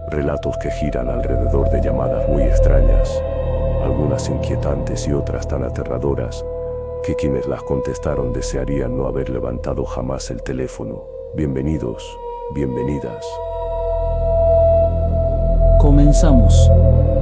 Relatos que giran alrededor de llamadas muy extrañas, algunas inquietantes y otras tan aterradoras que quienes las contestaron desearían no haber levantado jamás el teléfono. Bienvenidos, bienvenidas. Comenzamos.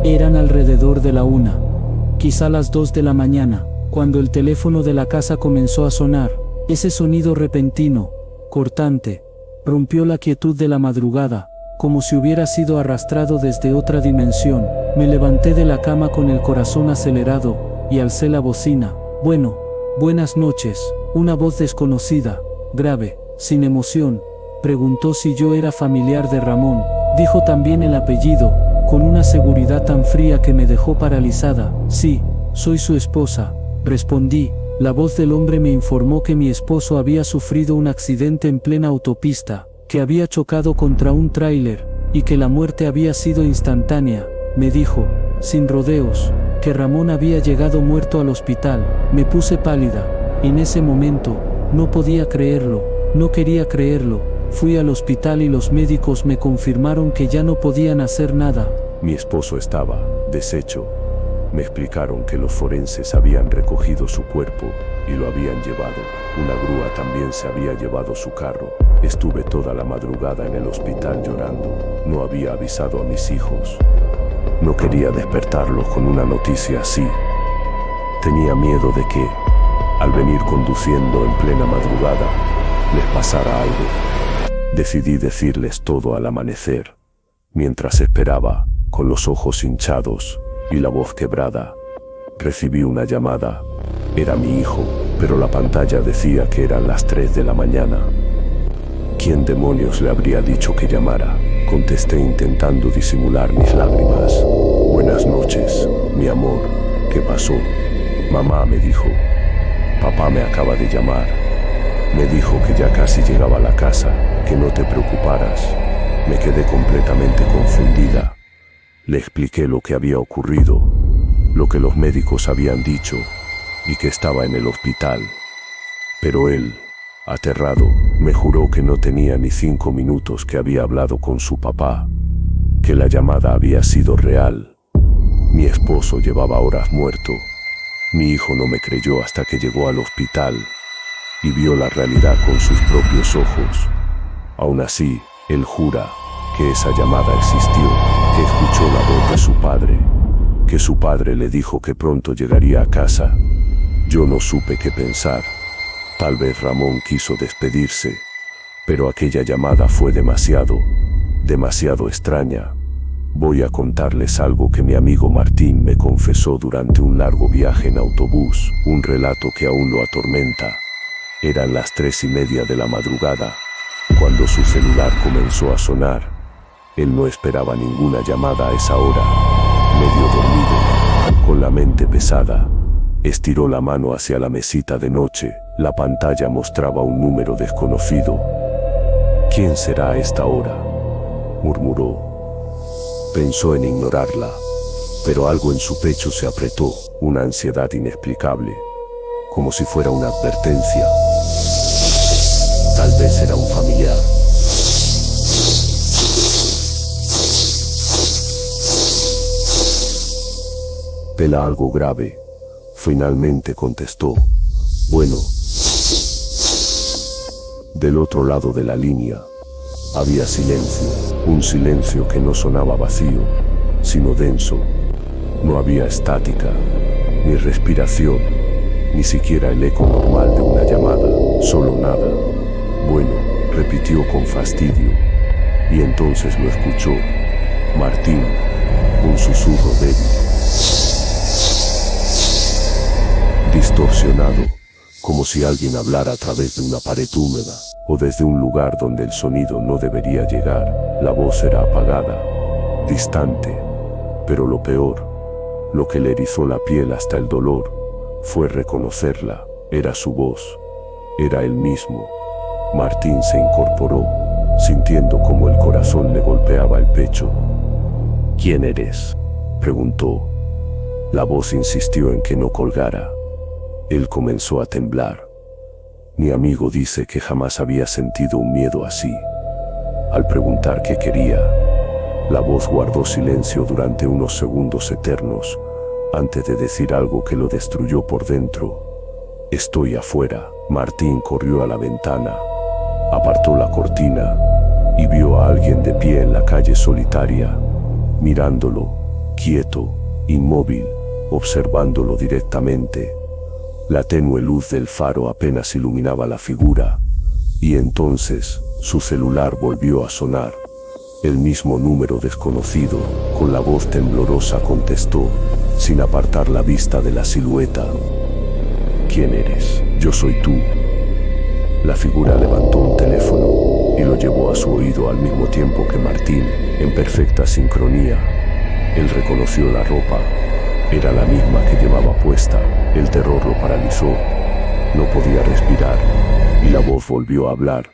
Eran alrededor de la 1, quizá las 2 de la mañana, cuando el teléfono de la casa comenzó a sonar. Ese sonido repentino, cortante, rompió la quietud de la madrugada, como si hubiera sido arrastrado desde otra dimensión. Me levanté de la cama con el corazón acelerado, y alcé la bocina. Bueno, buenas noches. Una voz desconocida, grave, sin emoción, preguntó si yo era familiar de Ramón. Dijo también el apellido, con una seguridad tan fría que me dejó paralizada. Sí, soy su esposa, respondí. La voz del hombre me informó que mi esposo había sufrido un accidente en plena autopista, que había chocado contra un tráiler, y que la muerte había sido instantánea. Me dijo, sin rodeos, que Ramón había llegado muerto al hospital. Me puse pálida. En ese momento, no podía creerlo, no quería creerlo. Fui al hospital y los médicos me confirmaron que ya no podían hacer nada. Mi esposo estaba deshecho. Me explicaron que los forenses habían recogido su cuerpo y lo habían llevado. Una grúa también se había llevado su carro. Estuve toda la madrugada en el hospital llorando. No había avisado a mis hijos. No quería despertarlos con una noticia así. Tenía miedo de que, al venir conduciendo en plena madrugada, les pasara algo. Decidí decirles todo al amanecer. Mientras esperaba, con los ojos hinchados y la voz quebrada, recibí una llamada. Era mi hijo, pero la pantalla decía que eran las 3 de la mañana. ¿Quién demonios le habría dicho que llamara? Contesté intentando disimular mis lágrimas. Buenas noches, mi amor. ¿Qué pasó? Mamá me dijo. Papá me acaba de llamar. Me dijo que ya casi llegaba a la casa, que no te preocuparas. Me quedé completamente confundida. Le expliqué lo que había ocurrido, lo que los médicos habían dicho y que estaba en el hospital. Pero él, aterrado, me juró que no tenía ni 5 minutos que había hablado con su papá, que la llamada había sido real. Mi esposo llevaba horas muerto. Mi hijo no me creyó hasta que llegó al hospital y vio la realidad con sus propios ojos. Aún así, él jura que esa llamada existió, que escuchó la voz de su padre, que su padre le dijo que pronto llegaría a casa. Yo no supe qué pensar. Tal vez Ramón quiso despedirse, pero aquella llamada fue demasiado extraña. Voy a contarles algo que mi amigo Martín me confesó durante un largo viaje en autobús, un relato que aún lo atormenta. Eran las 3:30 de la madrugada, cuando su celular comenzó a sonar. Él no esperaba ninguna llamada a esa hora. Medio dormido, con la mente pesada, estiró la mano hacia la mesita de noche. La pantalla mostraba un número desconocido. ¿Quién será a esta hora?, murmuró. Pensó en ignorarla, pero algo en su pecho se apretó, una ansiedad inexplicable, como si fuera una advertencia. Tal vez era un familiar. Pela algo grave, finalmente contestó. Bueno. Del otro lado de la línea, había silencio, un silencio que no sonaba vacío, sino denso. No había estática, ni respiración, ni siquiera el eco normal de una llamada, solo nada. Bueno, repitió con fastidio, y entonces lo escuchó. Martín, un susurro débil, distorsionado, como si alguien hablara a través de una pared húmeda, o desde un lugar donde el sonido no debería llegar. La voz era apagada, distante, pero lo peor, lo que le erizó la piel hasta el dolor, fue reconocerla. Era su voz, era él mismo. Martín se incorporó, sintiendo como el corazón le golpeaba el pecho. ¿Quién eres?, preguntó. La voz insistió en que no colgara. Él comenzó a temblar. Mi amigo dice que jamás había sentido un miedo así. Al preguntar qué quería, La voz guardó silencio durante unos segundos eternos, antes de decir algo que lo destruyó por dentro. «Estoy afuera». Martín corrió a la ventana, apartó la cortina y vio a alguien de pie en la calle solitaria, mirándolo, quieto, inmóvil, observándolo directamente. La tenue luz del faro apenas iluminaba la figura, y entonces su celular volvió a sonar. El mismo número desconocido, con la voz temblorosa, contestó, sin apartar la vista de la silueta. «¿Quién eres?» «Yo soy tú». La figura levantó un teléfono y lo llevó a su oído al mismo tiempo que Martín, en perfecta sincronía. Él reconoció la ropa. Era la misma que llevaba puesta. El terror lo paralizó. No podía respirar, y la voz volvió a hablar.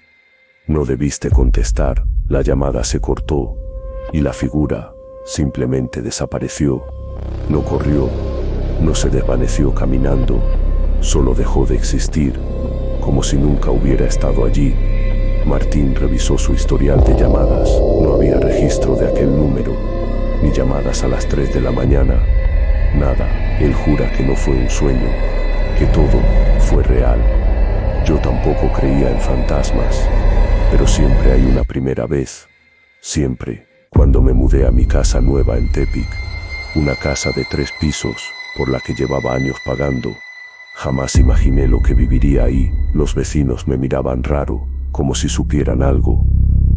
«No debiste contestar». La llamada se cortó, y la figura simplemente desapareció. No corrió, no se desvaneció caminando, solo dejó de existir, como si nunca hubiera estado allí. Martín revisó su historial de llamadas. No había registro de aquel número, ni llamadas a las 3 de la mañana. Nada. Él jura que no fue un sueño, que todo fue real. Yo tampoco creía en fantasmas, pero siempre hay una primera vez. Siempre, cuando me mudé a mi casa nueva en Tepic, una casa de 3 pisos, por la que llevaba años pagando. Jamás imaginé lo que viviría ahí. Los vecinos me miraban raro, como si supieran algo.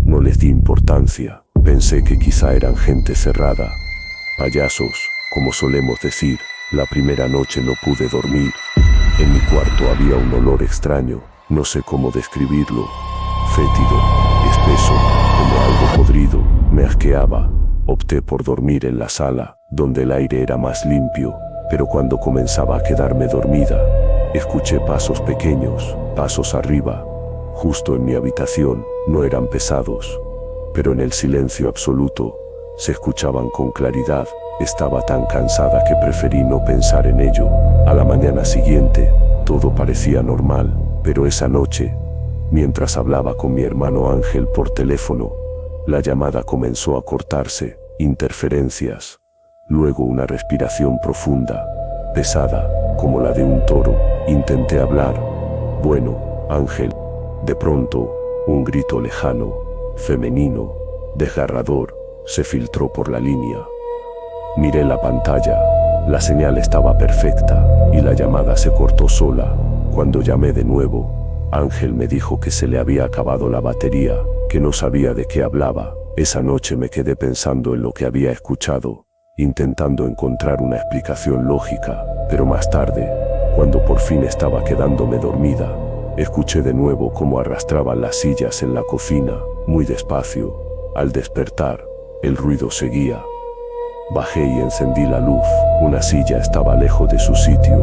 No les di importancia. Pensé que quizá eran gente cerrada. Payasos, como solemos decir. La primera noche no pude dormir. En mi cuarto había un olor extraño, no sé cómo describirlo. Fétido, espeso, como algo podrido. Me asqueaba. Opté por dormir en la sala, donde el aire era más limpio. Pero cuando comenzaba a quedarme dormida, escuché pasos pequeños, pasos arriba, justo en mi habitación. No eran pesados, pero en el silencio absoluto, se escuchaban con claridad. Estaba tan cansada que preferí no pensar en ello. A la mañana siguiente, todo parecía normal, pero esa noche, mientras hablaba con mi hermano Ángel por teléfono, la llamada comenzó a cortarse, interferencias. Luego una respiración profunda, pesada, como la de un toro. Intenté hablar. «Bueno, Ángel». De pronto, un grito lejano, femenino, desgarrador, se filtró por la línea. Miré la pantalla. La señal estaba perfecta, y la llamada se cortó sola. Cuando llamé de nuevo, Ángel me dijo que se le había acabado la batería, que no sabía de qué hablaba. Esa noche me quedé pensando en lo que había escuchado, intentando encontrar una explicación lógica, pero más tarde, cuando por fin estaba quedándome dormida, escuché de nuevo cómo arrastraban las sillas en la cocina, muy despacio. Al despertar, el ruido seguía. Bajé y encendí la luz. Una silla estaba lejos de su sitio.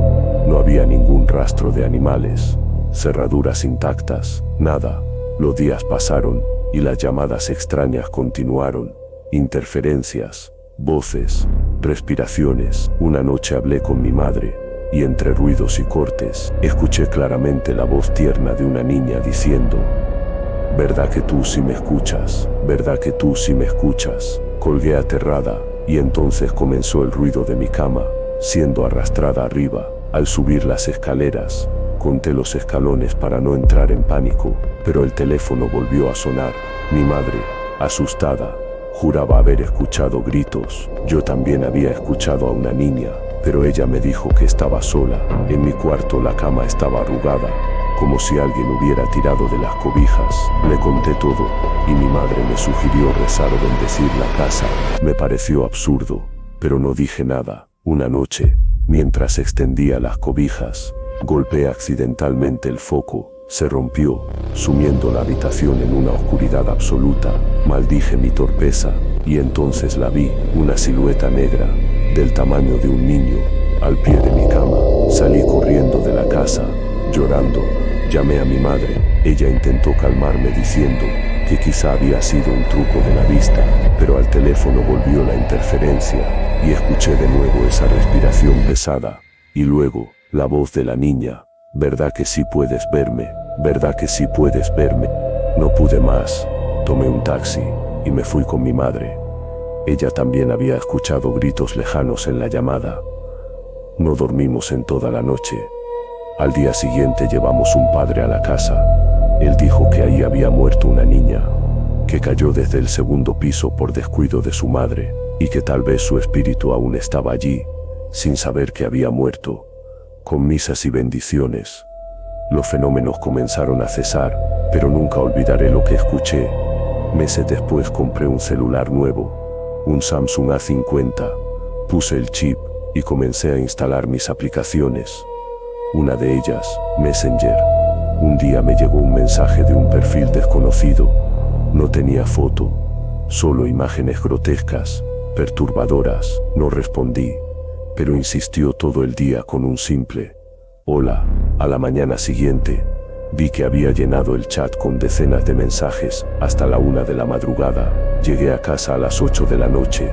No había ningún rastro de animales, cerraduras intactas, nada. Los días pasaron y las llamadas extrañas continuaron. Interferencias, voces, respiraciones. Una noche hablé con mi madre, y entre ruidos y cortes, escuché claramente la voz tierna de una niña diciendo: «¿Verdad que tú sí me escuchas? ¿Verdad que tú sí me escuchas?». Colgué aterrada, y entonces comenzó el ruido de mi cama, siendo arrastrada arriba. Al subir las escaleras, conté los escalones para no entrar en pánico, pero el teléfono volvió a sonar. Mi madre, asustada, juraba haber escuchado gritos. Yo también había escuchado a una niña, pero ella me dijo que estaba sola. En mi cuarto la cama estaba arrugada, como si alguien hubiera tirado de las cobijas. Le conté todo, y mi madre me sugirió rezar o bendecir la casa. Me pareció absurdo, pero no dije nada. Una noche, mientras extendía las cobijas, golpeé accidentalmente el foco. Se rompió, sumiendo la habitación en una oscuridad absoluta. Maldije mi torpeza, y entonces la vi, una silueta negra, del tamaño de un niño, al pie de mi cama. Salí corriendo de la casa, llorando. Llamé a mi madre. Ella intentó calmarme diciendo que quizá había sido un truco de la vista, pero al teléfono volvió la interferencia, y escuché de nuevo esa respiración pesada, y luego, la voz de la niña: «¿Verdad que sí puedes verme? ¿Verdad que sí puedes verme?». No pude más. Tomé un taxi y me fui con mi madre. Ella también había escuchado gritos lejanos en la llamada. No dormimos en toda la noche. Al día siguiente llevamos un padre a la casa. Él dijo que ahí había muerto una niña, que cayó desde el segundo piso por descuido de su madre, y que tal vez su espíritu aún estaba allí, sin saber que había muerto. Con misas y bendiciones, los fenómenos comenzaron a cesar, pero nunca olvidaré lo que escuché. Meses después compré un celular nuevo, un Samsung A50, puse el chip y comencé a instalar mis aplicaciones. Una de ellas, Messenger. Un día me llegó un mensaje de un perfil desconocido. No tenía foto, solo imágenes grotescas, perturbadoras. No respondí, pero insistió todo el día con un simple hola. A la mañana siguiente, vi que había llenado el chat con decenas de mensajes hasta la 1 de la madrugada. Llegué a casa a las 8 de la noche,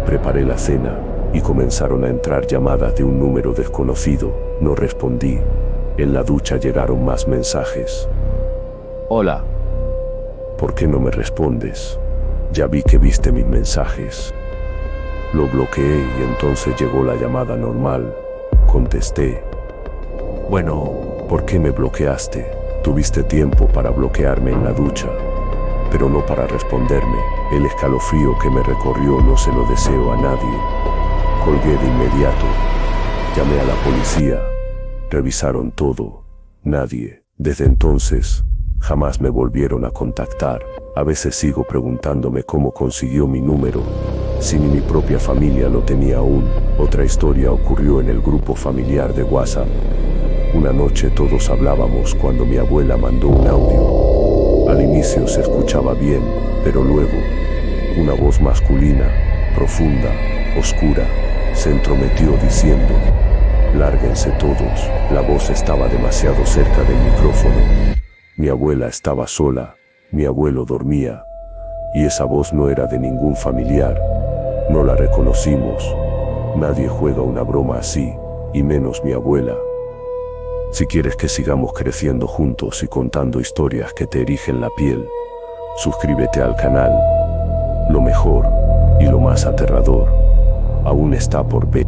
preparé la cena y comenzaron a entrar llamadas de un número desconocido. No respondí. En la ducha llegaron más mensajes. Hola. ¿Por qué no me respondes? Ya vi que viste mis mensajes. Lo bloqueé y entonces llegó la llamada normal. Contesté. Bueno, ¿por qué me bloqueaste? Tuviste tiempo para bloquearme en la ducha, pero no para responderme. El escalofrío que me recorrió no se lo deseo a nadie. Colgué de inmediato. Llamé a la policía. Revisaron todo. Nadie. Desde entonces, jamás me volvieron a contactar. A veces sigo preguntándome cómo consiguió mi número, si ni mi propia familia lo tenía aún. Otra historia ocurrió en el grupo familiar de WhatsApp. Una noche todos hablábamos cuando mi abuela mandó un audio. Al inicio se escuchaba bien, pero luego, una voz masculina, profunda, oscura, se entrometió diciendo: lárguense todos. La voz estaba demasiado cerca del micrófono. Mi abuela estaba sola, mi abuelo dormía, y esa voz no era de ningún familiar. No la reconocimos. Nadie juega una broma así, y menos mi abuela. Si quieres que sigamos creciendo juntos y contando historias que te erigen la piel, suscríbete al canal. Lo mejor y lo más aterrador aún está por ver.